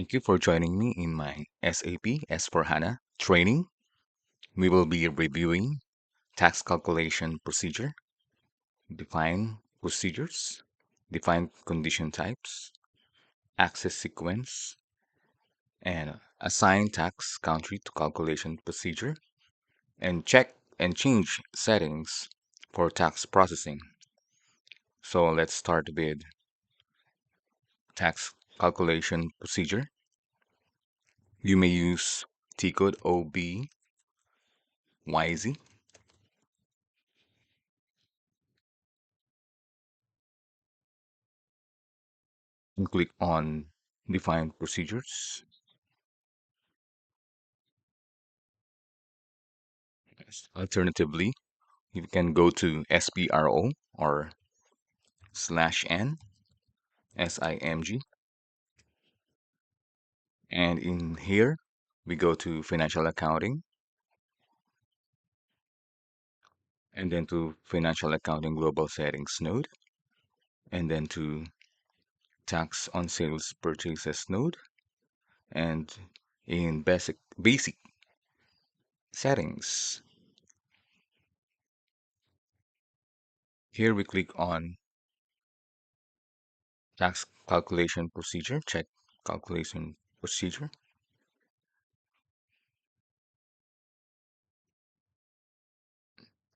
Thank you for joining me in my SAP S/4HANA training. We will be reviewing tax calculation procedure, define procedures, define condition types, access sequence, and assign tax country to calculation procedure, and check and change settings for tax processing. So let's start with tax calculation procedure. You may use T code OBYZ and click on Define Procedures. Alternatively, you can go to SPRO or /N SIMG, and in here we go to Financial Accounting and then to Financial Accounting Global Settings node, and then to Tax on Sales Purchases node, and in basic settings. Here we click on Tax Calculation Procedure, check Calculation Procedure,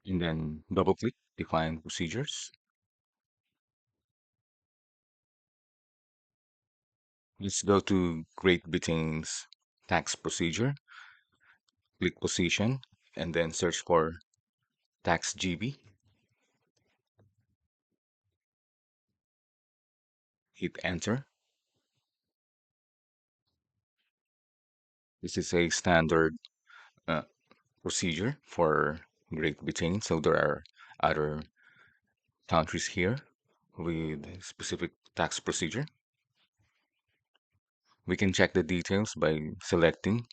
and then double click Define Procedures. Let's go to Great Britain's tax procedure, click Position, and then search for Tax GB, hit Enter. This is a standard uh, procedure for Great Britain, so there are other countries here with specific tax procedure. We can check the details by selecting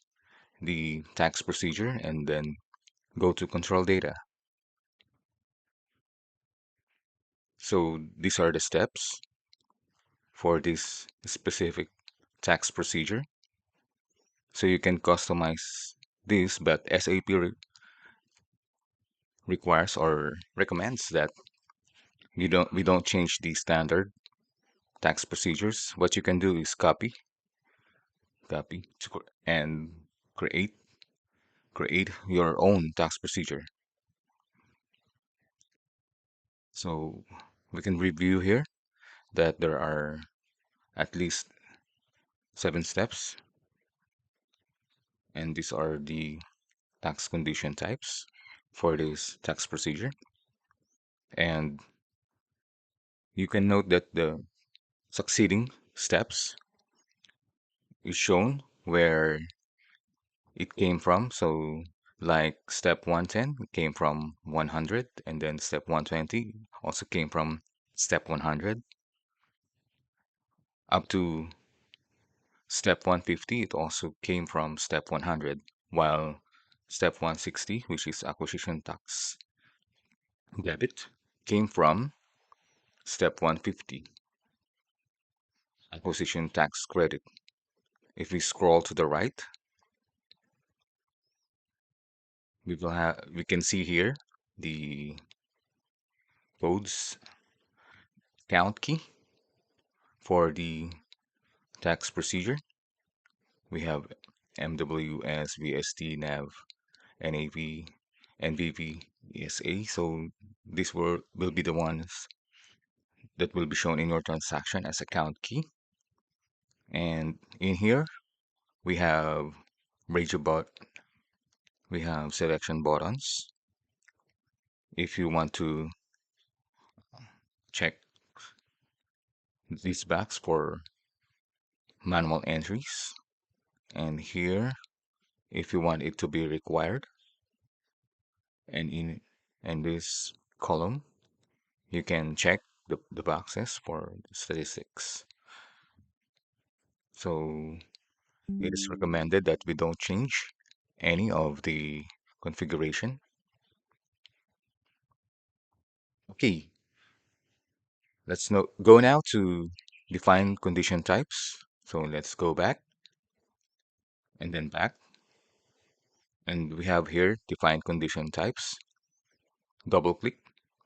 the tax procedure and then go to Control Data. So these are the steps for this specific tax procedure. So you can customize this, but SAP requires or recommends that we don't change the standard tax procedures. What you can do is copy and create your own tax procedure. So we can review here that there are at least 7 steps, and these are the tax condition types for this tax procedure. And you can note that the succeeding steps is shown where it came from. So like step 110 came from 100, and then step 120 also came from step 100 up to step 150. It also came from step 100, while step 160, which is acquisition tax debit, came from step 150, acquisition tax credit. If we scroll to the right, we can see here the codes count key for the tax procedure. We have MWS, VST, NAV, NAV, NVV, ESA. So these will be the ones that will be shown in your transaction as account key. And in here, we have radio bot, we have selection buttons. If you want to check these box for manual entries, and here, if you want it to be required, and in this column, you can check the boxes for statistics. So it is recommended that we don't change any of the configuration. Okay, go now to define condition types. So let's go back. and then back. And we have here define condition types. Double click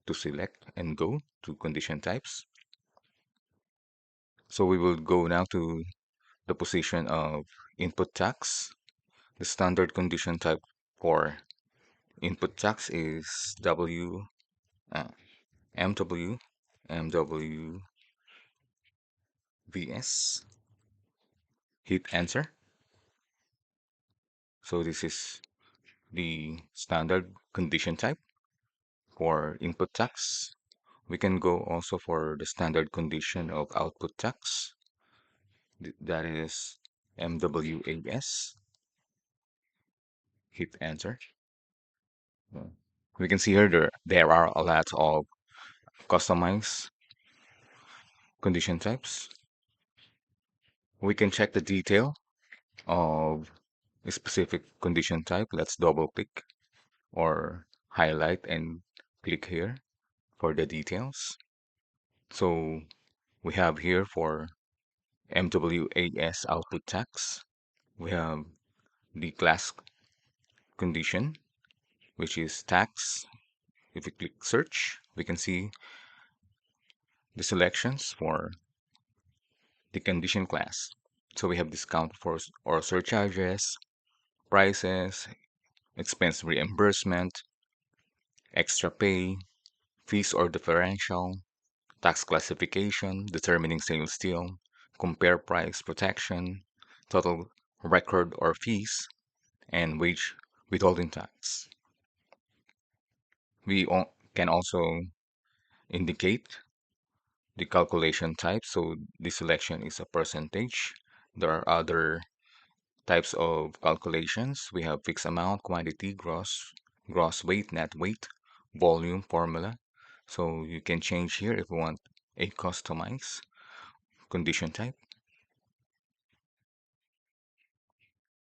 to select and go to condition types. So we will go now to the position of input tax. The standard condition type for input tax is uh, MW, MWVS. Hit enter. So this is the standard condition type for input tax. We can go also for the standard condition of output tax. That is MWAS. Hit enter. Uh, We can see here there are a lot of customized condition types. We can check the detail of a specific condition type. Let's double click or highlight and click here for the details. So we have here for MWAS output tax, we have the class condition, which is tax. If we click search, we can see the selections for the condition class. So we have discount for or surcharges, prices, expense reimbursement, extra pay, fees or differential, tax classification, determining sales deal, compare price protection, total record or fees, and wage withholding tax. Can also indicate the calculation type. So the selection is a percentage. There are other types of calculations. We have fixed amount, quantity, gross weight, net weight, volume formula. So you can change here if you want a customized condition type.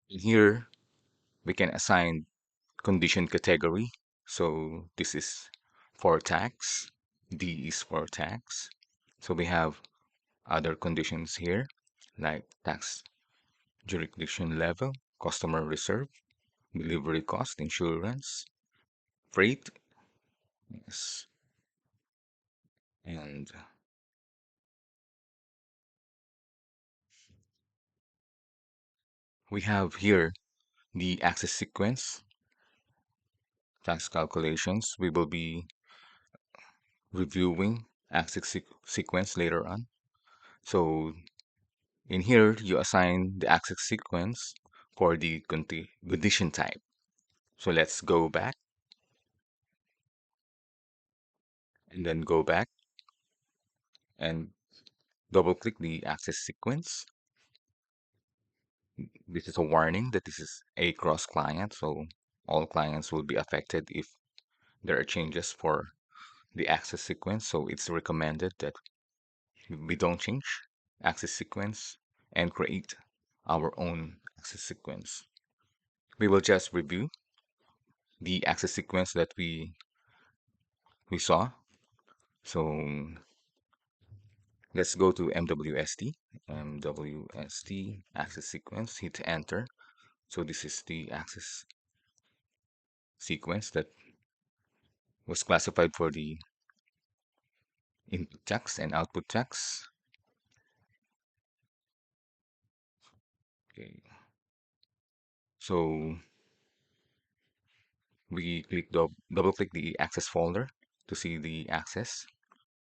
Here we can assign condition category. So this is for tax. D is for tax. So we have other conditions here like tax jurisdiction level, customer reserve, delivery cost, insurance, freight, yes, and we have here the access sequence, tax calculations. We will be reviewing access sequence later on. So in here, you assign the access sequence for the condition type. So let's go back and then go back and double click the access sequence. This is a warning that this is a cross client, so all clients will be affected if there are changes for the access sequence. So it's recommended that we don't change access sequence and create our own access sequence. We will just review the access sequence that we saw. So let's go to MWST, MWST access sequence, hit enter. So this is the access sequence that was classified for the input text and output text. Okay, so we double click the access folder to see the access.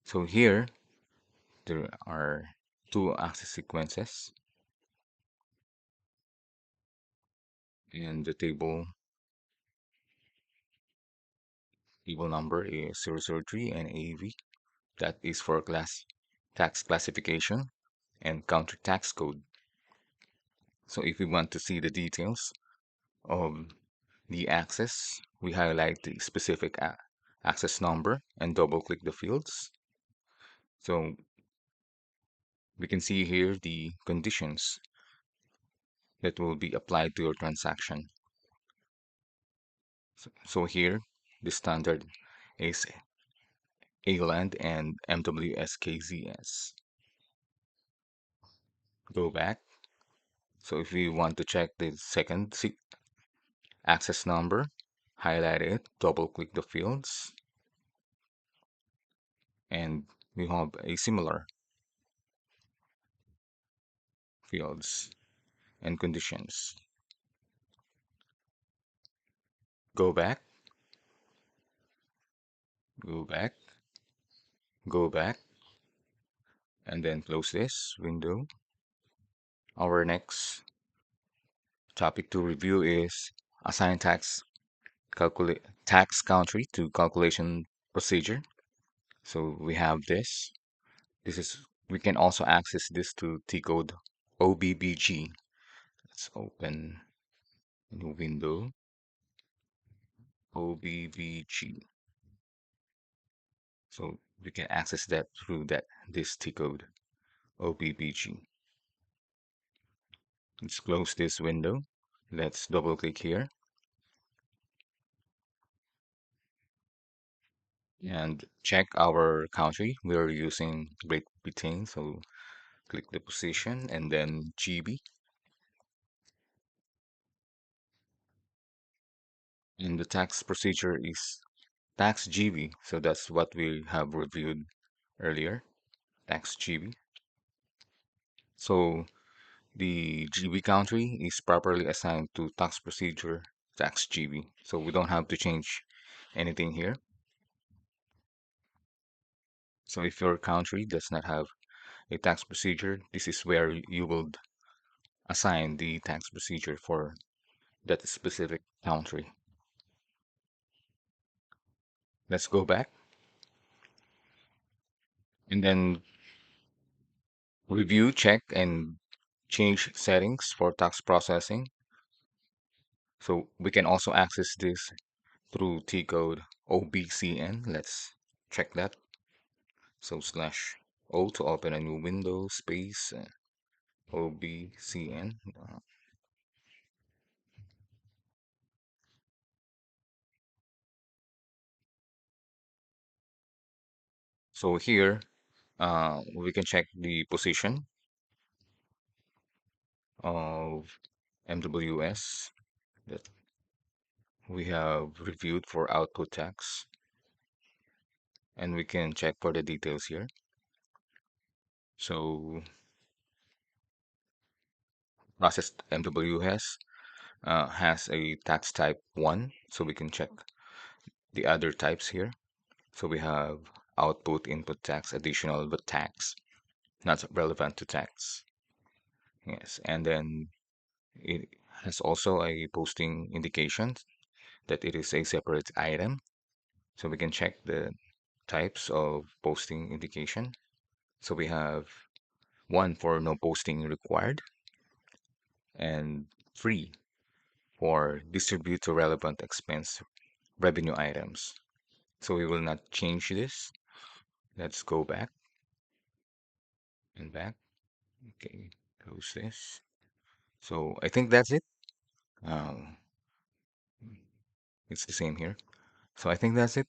So here there are two access sequences, and the table number is 003 and AV. That is for class tax classification and counter tax code. So if we want to see the details of the access, we highlight the specific access number and double click the fields. So we can see here the conditions that will be applied to your transaction. So here, the standard is ALAND and MWSKZS. Go back So if we want to check the second access number, highlight it, double click the fields, and we have a similar fields and conditions. Go back, go back, go back, and then close this window. Our next topic to review is assign tax country to calculation procedure. So we have this. This is we can also access this to T code OBBG. Let's open a new window OBBG. So we can access that through this T code OBBG. Let's close this window. Let's double click here and check our country. We're using Great Britain, so click the position and then GB. And the tax procedure is tax GB. So that's what we have reviewed earlier, tax GB. So the GB country is properly assigned to tax procedure tax GB. So we don't have to change anything here. So if your country does not have a tax procedure, this is where you will assign the tax procedure for that specific country. Let's go back and then review, check, and change settings for tax processing. So we can also access this through T code OBCN. Let's check that. So slash O to open a new window, space OBCN. So here we can check the position of MWS that we have reviewed for output tax, and we can check for the details here. So processed MWS has a tax type 1, so we can check the other types here. So we have output input tax additional but tax, not relevant to tax. Yes, and then it has also a posting indication that it is a separate item. So we can check the types of posting indication. So we have one for no posting required and three for distribute to relevant expense revenue items. So we will not change this. Let's go back and back. Okay, close this. So I think that's it. Um, it's the same here. So I think that's it.